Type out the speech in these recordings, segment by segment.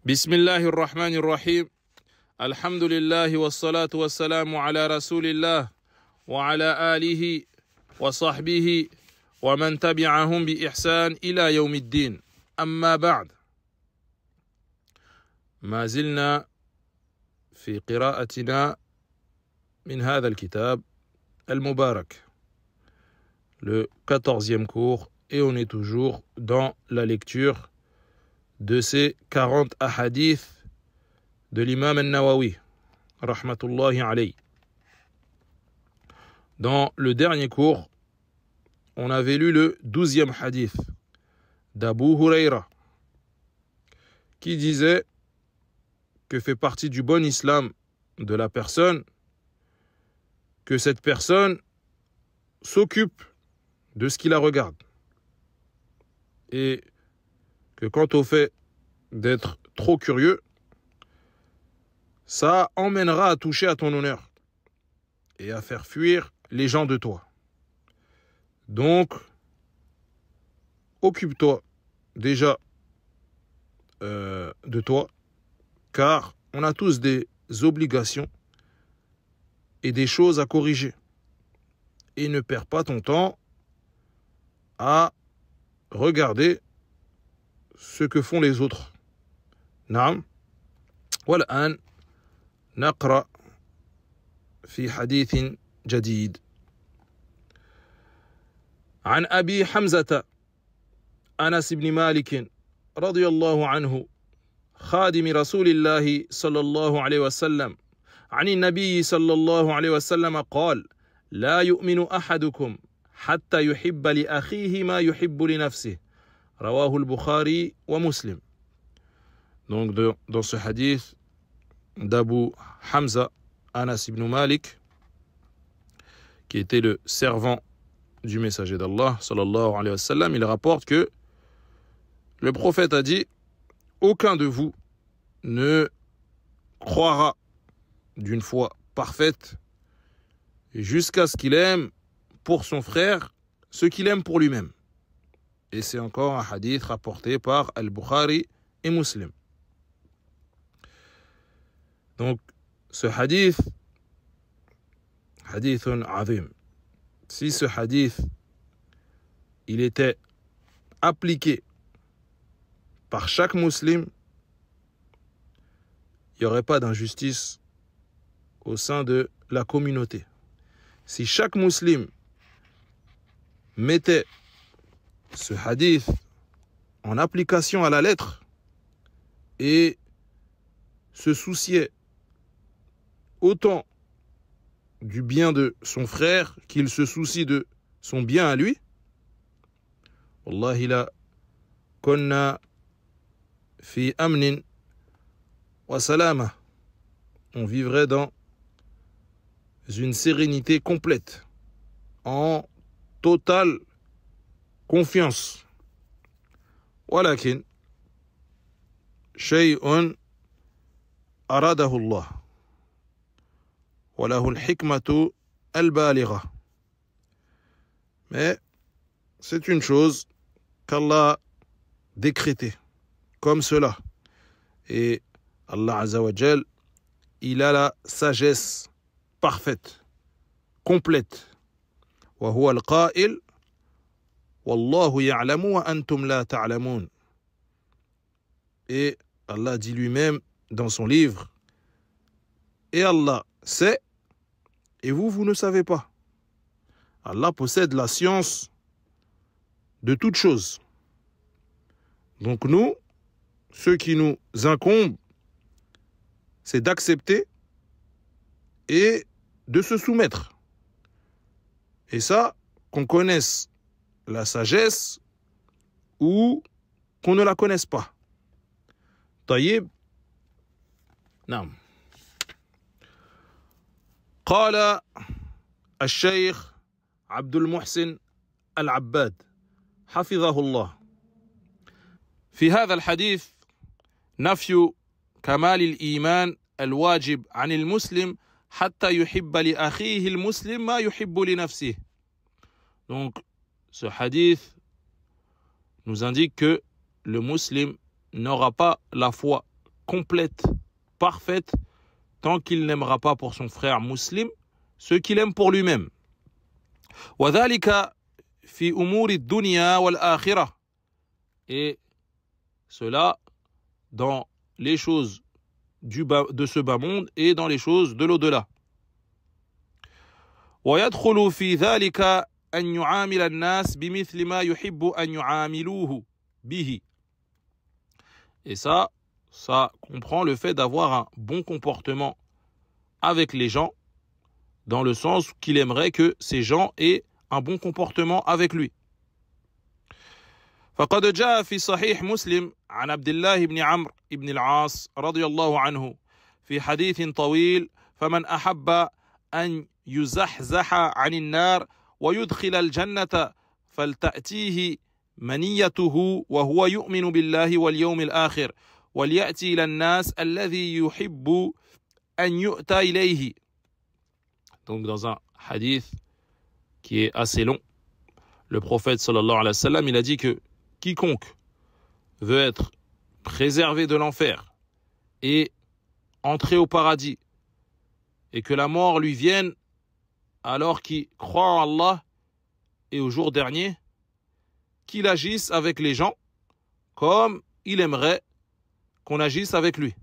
بسم الله الرحمن الرحيم الحمد لله والصلاة والسلام على رسول الله وعلى آله وصحبه ومن تبعهم بإحسان إلى يوم الدين أما بعد ما زلنا في قراءتنا من هذا الكتاب المبارك le 14e cours et on est toujours dans la lecture de ces 40 ahadiths de l'imam al-Nawawi rahmatullahi alayhi. Dans le dernier cours, on avait lu le 12e hadith d'Abu Huraira qui disait que fait partie du bon islam de la personne que cette personne s'occupe de ce qui la regarde et que quant au fait d'être trop curieux, ça emmènera à toucher à ton honneur et à faire fuir les gens de toi. Donc, occupe-toi déjà de toi, car on a tous des obligations et des choses à corriger. Et ne perds pas ton temps à regarder ce que font les autres. نعم. والآن نقرأ في حديث جديد. عن أبي حمزة أنس بن مالك رضي الله عنه خادم رسول الله صلى الله عليه وسلم عن النبي صلى الله عليه وسلم قال: لا يؤمن أحدكم حتى يحب لأخيه ما يحب لنفسه. رواه البخاري ومسلم. Donc dans ce hadith d'Abu Hamza Anas ibn Malik, qui était le servant du messager d'Allah sallallahu alayhi wa sallam, il rapporte que le prophète a dit: aucun de vous ne croira d'une foi parfaite jusqu'à ce qu'il aime pour son frère ce qu'il aime pour lui-même. Et c'est encore un hadith rapporté par Al-Bukhari et Muslim. Donc, ce hadith, hadithun azim, si ce hadith, il était appliqué par chaque musulman, il n'y aurait pas d'injustice au sein de la communauté. Si chaque musulman mettait ce hadith en application à la lettre et se souciait autant du bien de son frère qu'il se soucie de son bien à lui, wallahi la kunna fi amnin wa salama, on vivrait dans une sérénité complète, en totale confiance. ولكن شيء أراده الله وله الحكمة البالغة. Mais c'est une chose qu'Allah a décrétée comme cela. Et Allah Azza wa Jal, il a la sagesse parfaite, complète. وهو القائل: والله يعلم وأنتم لا تعلمون. Et Allah dit lui-même dans son livre: et Allah sait et vous ne savez pas. Allah possède la science de toutes choses. Donc nous, ce qui nous incombe, c'est d'accepter et de se soumettre. Et ça, qu'on connaisse la sagesse ou qu'on ne la connaisse pas. طيب. نعم. قال الشيخ عبد المحسن العباد حفظه الله: في هذا الحديث نفي كمال الإيمان الواجب عن المسلم حتى يحب لأخيه المسلم ما يحب لنفسه. Donc, ce hadith nous indique que le musulman n'aura pas la foi complète, parfaite, tant qu'il n'aimera pas pour son frère musulman ce qu'il aime pour lui-même. وَذَلِكَ فِي أُمُورِ الدُّنْيَا وَالْآخِرَةِ. Et cela dans les choses de ce bas monde et dans les choses de l'au-delà. ويدخل في ذلك أن يعامل الناس بمثل ما يحب أن يعاملوه به. Et ça comprend le fait d'avoir un bon comportement avec les gens, dans le sens qu'il aimerait que ces gens aient un bon comportement avec lui. فقد جاء في صحيح مسلم عن عبد الله بن عمرو بن العاص رضي الله عنه في حديث طويل فمن أحب أن يزحزح عن النار ويدخل الجنة فلتأتيه منيته وهو يؤمن بالله واليوم الآخر وليأتي إلى الناس الذي يحب أن يؤتى إليه. Donc dans un hadith qui est assez long, le prophète sallallahu alayhi wa sallam, il a dit que quiconque veut être préservé de l'enfer et entrer au paradis et que la mort lui vienne alors qu'il croit en Allah et au jour dernier, qu'il agisse avec les gens comme il aimerait qu'on agisse avec lui.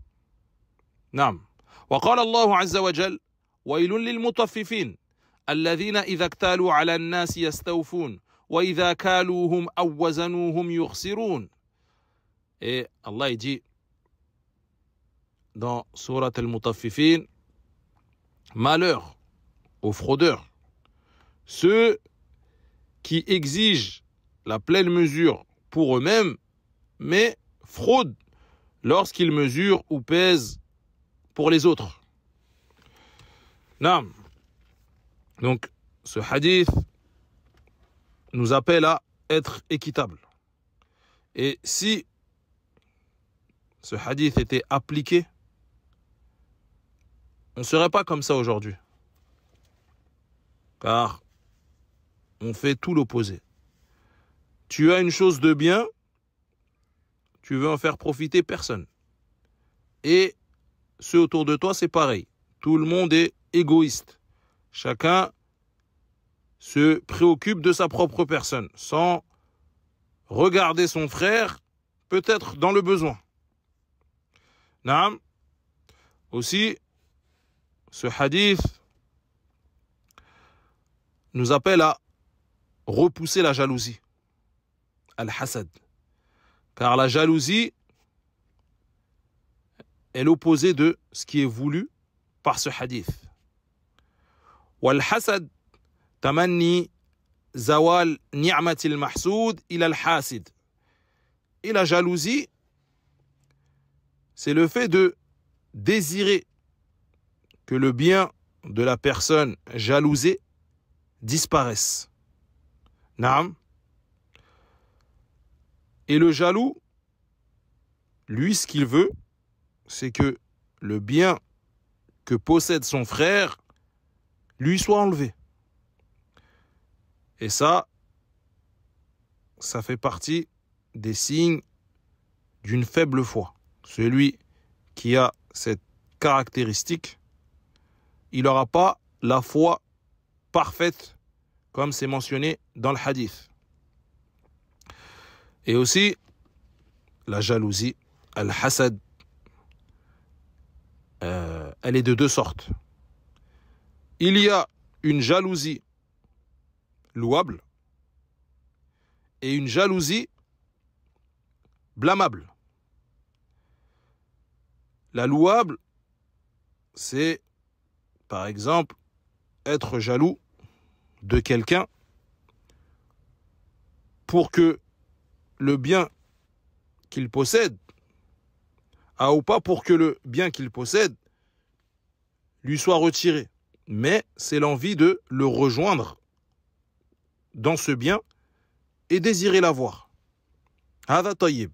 Naam. وقال الله عز وجل ويل للمطففين الذين إذا اكتالوا على الناس يستوفون وإذا كالوهم أو وزنوهم يخسرون. Et Allah il dit dans Surat al-Mutaffifin, malheur aux fraudeurs, ceux qui exigent la pleine mesure pour eux-mêmes, mais fraudent lorsqu'ils mesurent ou pèsent pour les autres. Naam. Donc, ce hadith nous appelle à être équitable. Et si ce hadith était appliqué, on ne serait pas comme ça aujourd'hui. Car on fait tout l'opposé. Tu as une chose de bien, tu veux en faire profiter personne. Et ceux autour de toi, c'est pareil. Tout le monde est égoïste. Chacun se préoccupe de sa propre personne, sans regarder son frère, peut-être dans le besoin. Naam. Aussi, ce hadith nous appelle à repousser la jalousie, al-hasad. Car la jalousie est l'opposé de ce qui est voulu par ce hadith. Wal-hasad tamanni zawal ni'matil mahsoud ila al-hasid. Et la jalousie, c'est le fait de désirer que le bien de la personne jalousée disparaisse. Naam. Et le jaloux, lui, ce qu'il veut, c'est que le bien que possède son frère lui soit enlevé. Et ça fait partie des signes d'une faible foi. Celui qui a cette caractéristique, il n'aura pas la foi parfaite, comme c'est mentionné dans le hadith. Et aussi, la jalousie, al-hasad, elle est de deux sortes. Il y a une jalousie louable et une jalousie blâmable. La louable, c'est, par exemple, être jaloux de quelqu'un pour que le bien qu'il possède, ou pas pour que le bien qu'il possède lui soit retiré, mais c'est l'envie de le rejoindre dans ce bien et désirer l'avoir. Hada tayyib.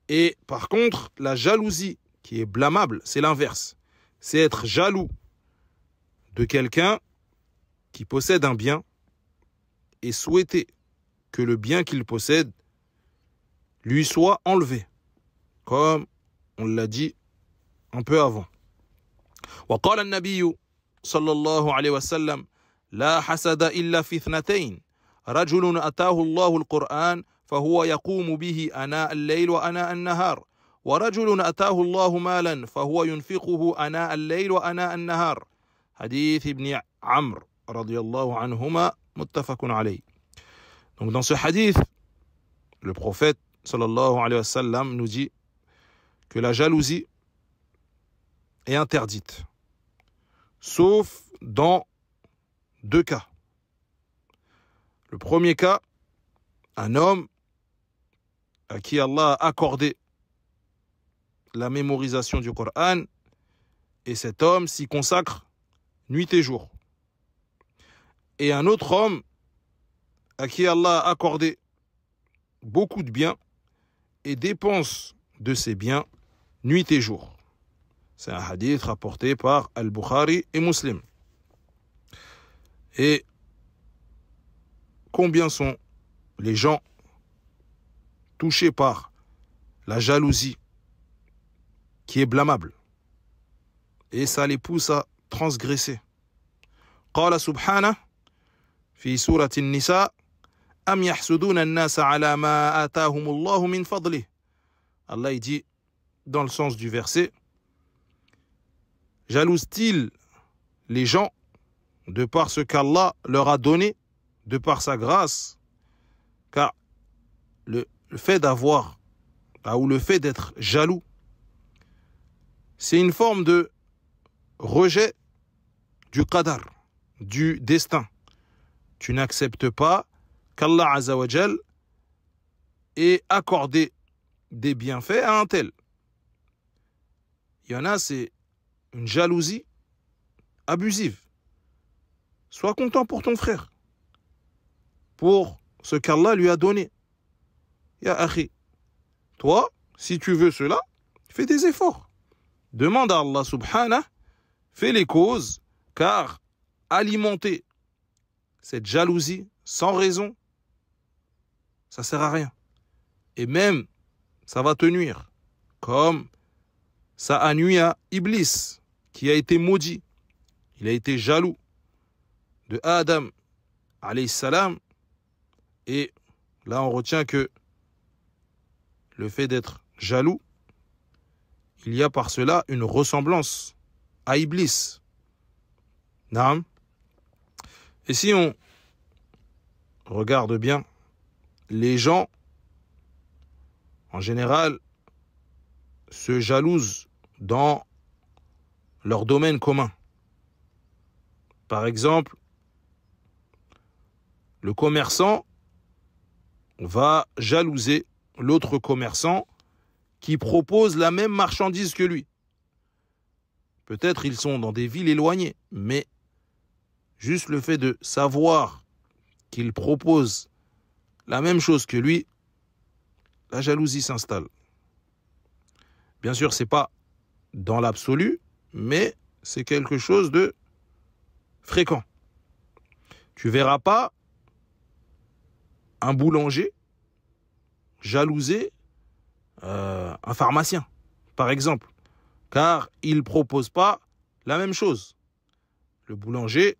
Et par contre, la jalousie qui est blâmable, c'est l'inverse. C'est être jaloux de quelqu'un qui possède un bien et souhaiter que le bien qu'il possède lui soit enlevé, comme on l'a dit un peu avant. وقال النبي صلى الله عليه وسلم لا حسد إلا في اثنتين رجل أتاه الله القرآن فهو يقوم به آناء الليل وآناء النهار ورجل أتاه الله مالا فهو ينفقه آناء الليل وآناء النهار حديث ابن عمرو رضي الله عنهما متفق عليه. Donc dans ce hadith, le prophète sallallahu alayhi wa sallam nous dit que la jalousie est interdite, sauf dans deux cas. Le premier cas, un homme à qui Allah a accordé la mémorisation du Coran et cet homme s'y consacre nuit et jour. Et un autre homme à qui Allah a accordé beaucoup de biens et dépense de ses biens nuit et jour. C'est un hadith rapporté par Al-Bukhari et Muslim. Et combien sont les gens touchés par la jalousie qui est blâmable et ça les pousse à transgresser. قال سبحانه في سورة النساء أم يحسدون الناس على ما آتاهم الله من فضله. Allah dit dans le sens du verset, jalouse-t-il les gens de par ce qu'Allah leur a donné, de par sa grâce, car le fait d'avoir ou le fait d'être jaloux, c'est une forme de rejet du qadar, du destin. Tu n'acceptes pas qu'Allah Azza wa Jal ait accordé des bienfaits à un tel. Il y en a, c'est une jalousie abusive. Sois content pour ton frère, pour ce qu'Allah lui a donné. Ya akhi, toi, si tu veux cela, fais des efforts. Demande à Allah subhanahu, fais les causes, car alimenter cette jalousie sans raison, ça ne sert à rien. Et même, ça va te nuire. Comme ça a nui à Iblis, qui a été maudit. Il a été jaloux de Adam, alayhi salam. Et là, on retient que le fait d'être jaloux, il y a par cela une ressemblance à Iblis. Naam. Et si on regarde bien, les gens, en général, se jalousent dans leur domaine commun. Par exemple, le commerçant va jalouser l'autre commerçant qui propose la même marchandise que lui. Peut-être ils sont dans des villes éloignées, mais juste le fait de savoir qu'il propose la même chose que lui, la jalousie s'installe. Bien sûr, ce n'est pas dans l'absolu, mais c'est quelque chose de fréquent. Tu ne verras pas un boulanger jalouser un pharmacien, par exemple, car il ne propose pas la même chose. Le boulanger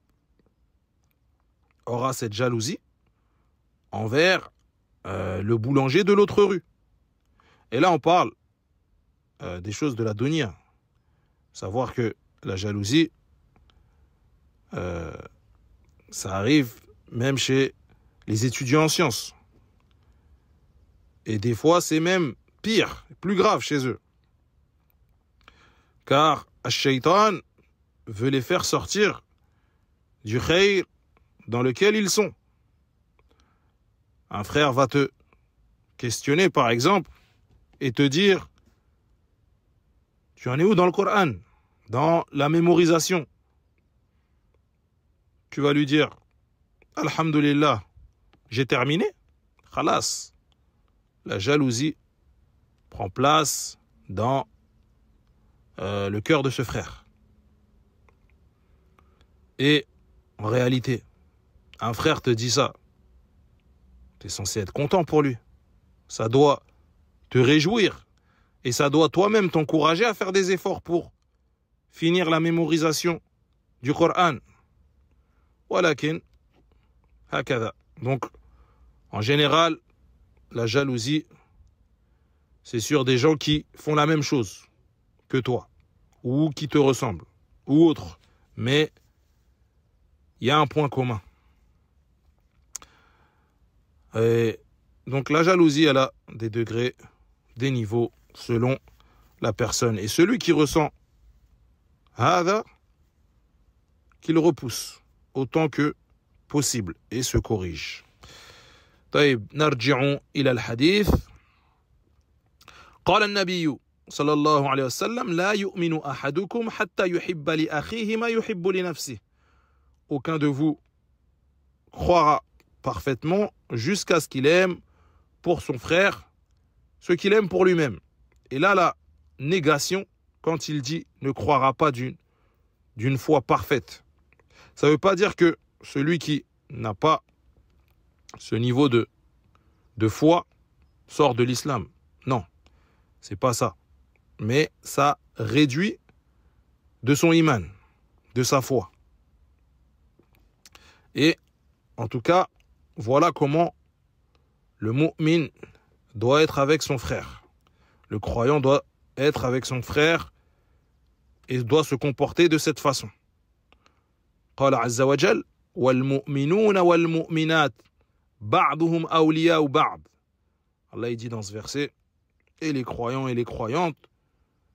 aura cette jalousie envers le boulanger de l'autre rue. Et là, on parle des choses de la dunya. Savoir que la jalousie, ça arrive même chez les étudiants en sciences. Et des fois, c'est même pire, plus grave chez eux. Car Ash-Shaytan veut les faire sortir du khayr dans lequel ils sont. Un frère va te questionner, par exemple, et te dire: tu en es où dans le Coran, dans la mémorisation? Tu vas lui dire: Alhamdulillah, j'ai terminé. Khalas. La jalousie prend place dans le cœur de ce frère. Et en réalité, un frère te dit ça, tu es censé être content pour lui. Ça doit te réjouir. Et ça doit toi-même t'encourager à faire des efforts pour finir la mémorisation du Coran. Walakin, hakada. Donc, en général, la jalousie, c'est sur des gens qui font la même chose que toi, ou qui te ressemblent, ou autres. Mais il y a un point commun. Et donc la jalousie, elle a des degrés, des niveaux, selon la personne. Et celui qui ressent hada, qu'il repousse autant que possible et se corrige. طيب نرجع إلى الحديث. قال النبي صلى الله عليه وسلم لا يؤمن أحدكم حتى يحب لأخيه ما يحب لنفسه. Aucun de vous croira parfaitement jusqu'à ce qu'il aime pour son frère ce qu'il aime pour lui-même. Et là, la négation, quand il dit ne croira pas d'une foi parfaite. Ça ne veut pas dire que celui qui n'a pas ce niveau de foi sort de l'islam. Non, c'est pas ça. Mais ça réduit de son iman, de sa foi. Et en tout cas, voilà comment le mu'min doit être avec son frère. Le croyant doit être avec son frère et doit se comporter de cette façon. قال عز وجل والمؤمنون والمؤمنات بعضهم أولياء بعض. Allah il dit dans ce verset, et les croyants et les croyantes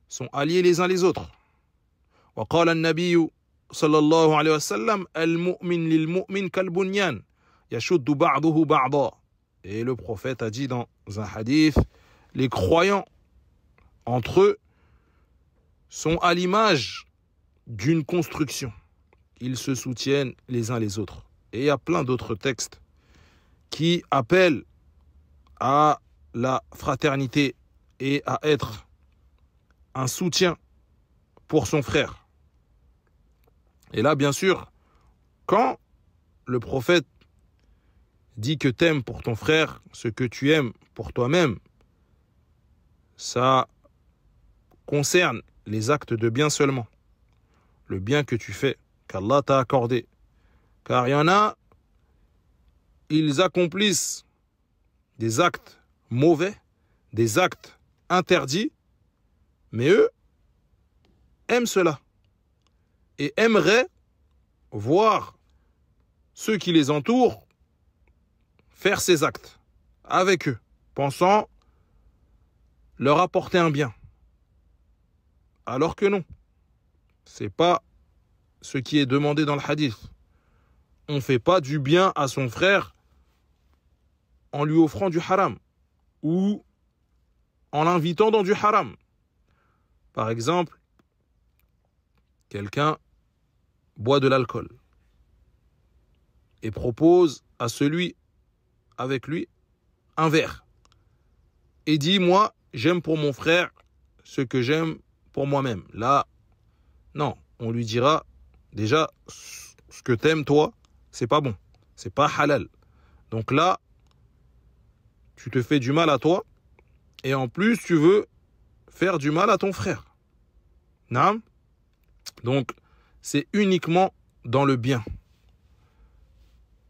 sont alliés les uns les autres. وقال النبي صلى الله عليه وسلم المؤمن للمؤمن كالبنيان يشد بعضه بعضا. Et le prophète a dit dans un hadith, les croyants entre eux sont à l'image d'une construction. Ils se soutiennent les uns les autres. Et il y a plein d'autres textes qui appellent à la fraternité et à être un soutien pour son frère. Et là, bien sûr, quand le prophète dit que t'aimes pour ton frère ce que tu aimes pour toi-même, ça concerne les actes de bien seulement. Le bien que tu fais, qu'Allah t'a accordé. Car il y en a, ils accomplissent des actes mauvais, des actes interdits, mais eux aiment cela et aimeraient voir ceux qui les entourent faire ces actes avec eux, pensant leur apporter un bien. Alors que non, c'est pas ce qui est demandé dans le hadith. On ne fait pas du bien à son frère en lui offrant du haram ou en l'invitant dans du haram. Par exemple, quelqu'un boit de l'alcool et propose à celui avec lui un verre et dit, moi, j'aime pour mon frère ce que j'aime pour moi-même. Là, non, on lui dira, déjà, ce que t'aimes toi, c'est pas bon, c'est pas halal. Donc là, tu te fais du mal à toi et en plus, tu veux faire du mal à ton frère. Non? Donc, c'est uniquement dans le bien,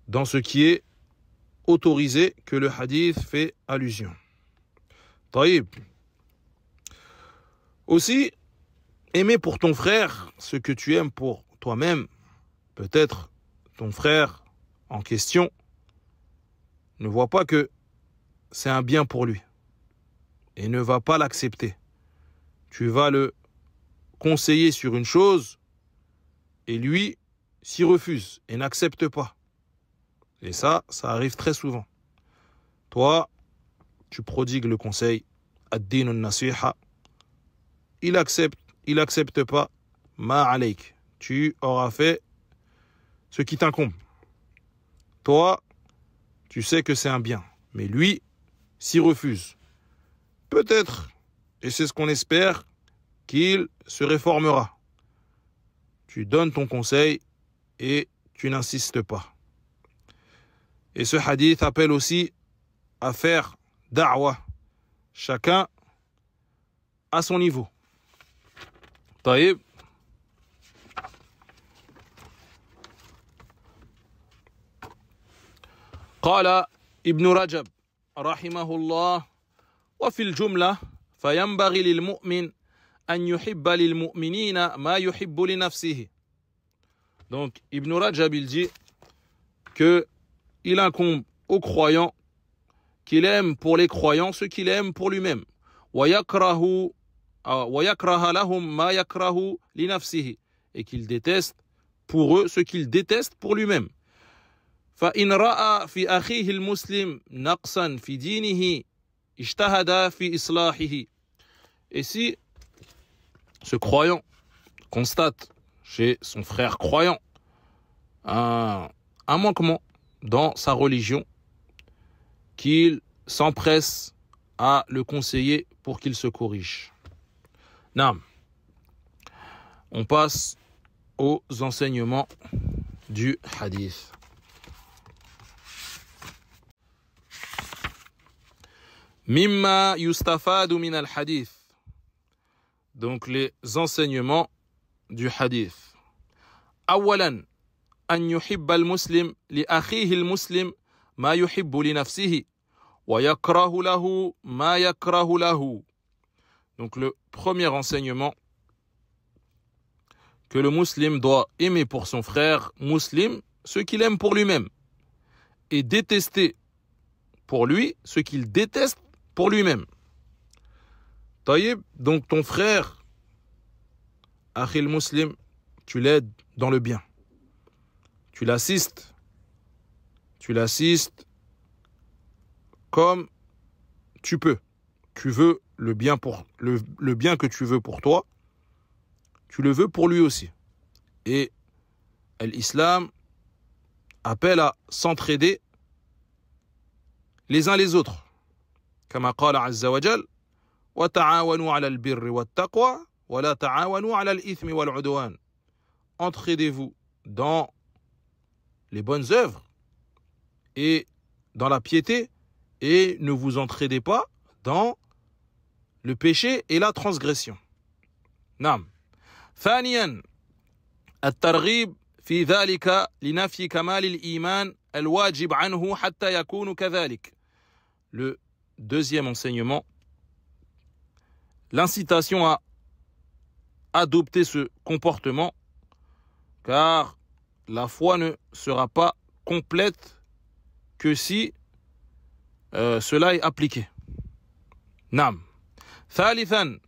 dans ce qui est autorisé que le hadith fait allusion. Taïb. Aussi, aimer pour ton frère ce que tu aimes pour toi-même, peut-être ton frère en question ne voit pas que c'est un bien pour lui et ne va pas l'accepter. Tu vas le conseiller sur une chose et lui s'y refuse et n'accepte pas. Et ça arrive très souvent. Toi, tu prodigues le conseil, ad-din an-nasiha, il accepte pas, ma alayk, tu auras fait ce qui t'incombe. Toi, tu sais que c'est un bien, mais lui s'y refuse. Peut-être, et c'est ce qu'on espère, qu'il se réformera. Tu donnes ton conseil et tu n'insistes pas. Et ce hadith appelle aussi à faire da'wa. Chacun à son niveau. طيب. قال ابن رجب رحمه الله وفي الجملة فينبغي للمؤمن أن يحب للمؤمنين ما يحب لنفسه. Donc Ibn Rajab il dit que il incombe aux croyants qu'il aime pour les croyants ce qu'il aime pour lui-même. ويكره لهم ما يكره لنفسه, et qu'il déteste pour eux ce qu'il déteste pour lui-même. فإن رأى في أخيه المسلم نقصا في دينه اجتهد في إصلاحه. Et si ce croyant constate chez son frère croyant un manquement dans sa religion, qu'il s'empresse à le conseiller pour qu'il se corrige. Naam. On passe aux enseignements du hadith. Mimma yustafadu min al-hadith. Donc les enseignements du hadith. أولا أن يحب المسلم لأخيه المسلم ما يحب لنفسه ويكره له ما يكره له. Donc le premier enseignement, que le musulman doit aimer pour son frère musulman ce qu'il aime pour lui-même et détester pour lui ce qu'il déteste pour lui-même. Taïb, donc ton frère, akhil muslim, tu l'aides dans le bien. Tu l'assistes comme tu peux. Tu veux le bien pour le bien que tu veux pour toi, tu le veux pour lui aussi. Et l'islam appelle à s'entraider les uns les autres. كما قال عز وجل وتعاونوا على البر والتقوى ولا تعاونوا على الإثم والعدوان. Entraidez-vous dans les bonnes œuvres et dans la piété, et ne vous entraidez pas dans le péché et la transgression. نعم. ثانيا الترغيب في ذلك لنفي كمال الإيمان الواجب عنه حتى يكون كذلك. Le deuxième enseignement, l'incitation à adopter ce comportement, car la foi ne sera pas complète que si cela est appliqué. نعم. ثالثا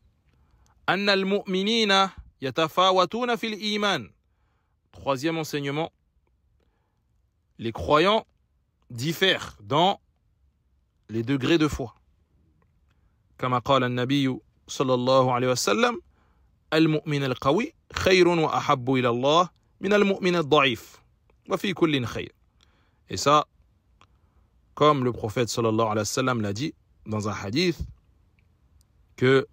أن المؤمنين يتفاوتون في الإيمان. Troisième enseignement, les croyants diffèrent dans les degrés de foi. كما قال النبي صلى الله عليه وسلم المؤمن القوي خير وأحب إلى الله من المؤمن الضعيف وفي كل خير. Et ça, comme le prophète sallallahu alayhi wa sallam l'a dit dans un hadith, que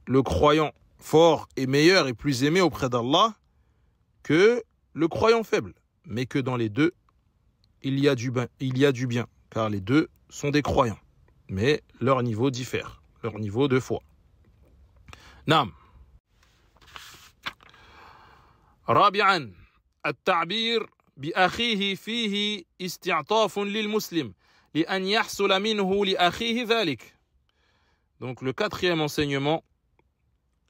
le croyant fort est meilleur et plus aimé auprès d'Allah que le croyant faible, mais que dans les deux, il y a du bien, car les deux sont des croyants, mais leur niveau diffère, leur niveau de foi. Naam. رابعا التعبير بأخيه فيه استعطاف للمسلم لأن يحصل منه لأخيه ذلك. Donc le quatrième enseignement,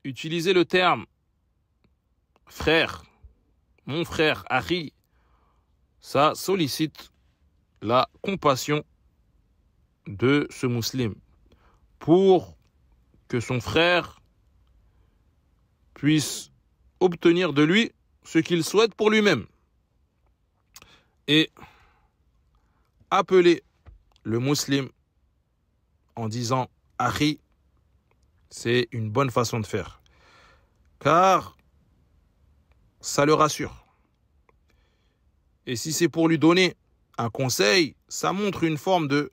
utiliser le terme frère, mon frère, akhi, ça sollicite la compassion de ce musulman pour que son frère puisse obtenir de lui ce qu'il souhaite pour lui-même. Et appeler le musulman en disant akhi, c'est une bonne façon de faire, car ça le rassure. Et si c'est pour lui donner un conseil, ça montre une forme de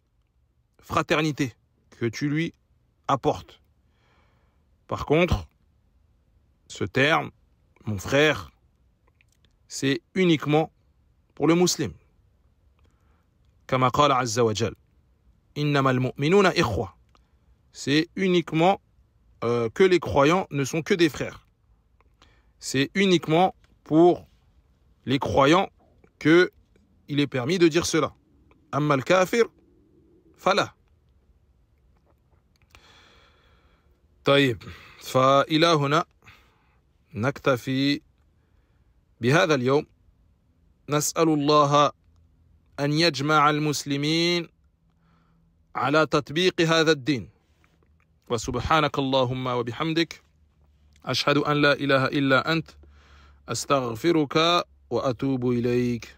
fraternité que tu lui apportes. Par contre, ce terme, mon frère, c'est uniquement pour le musulman. Kama qala azza wa jal, innama al-mu'minuna ikhwa. C'est uniquement que les croyants ne sont que des frères. C'est uniquement pour les croyants qu'il est permis de dire cela. Amma al-kafir, fala. طيب فإلى هنا نكتفي بهذا اليوم. نسأل الله أن يجمع المسلمين على تطبيق هذا الدين. وسبحانك اللهم وبحمدك أشهد أن لا إله إلا أنت أستغفرك وأتوب إليك.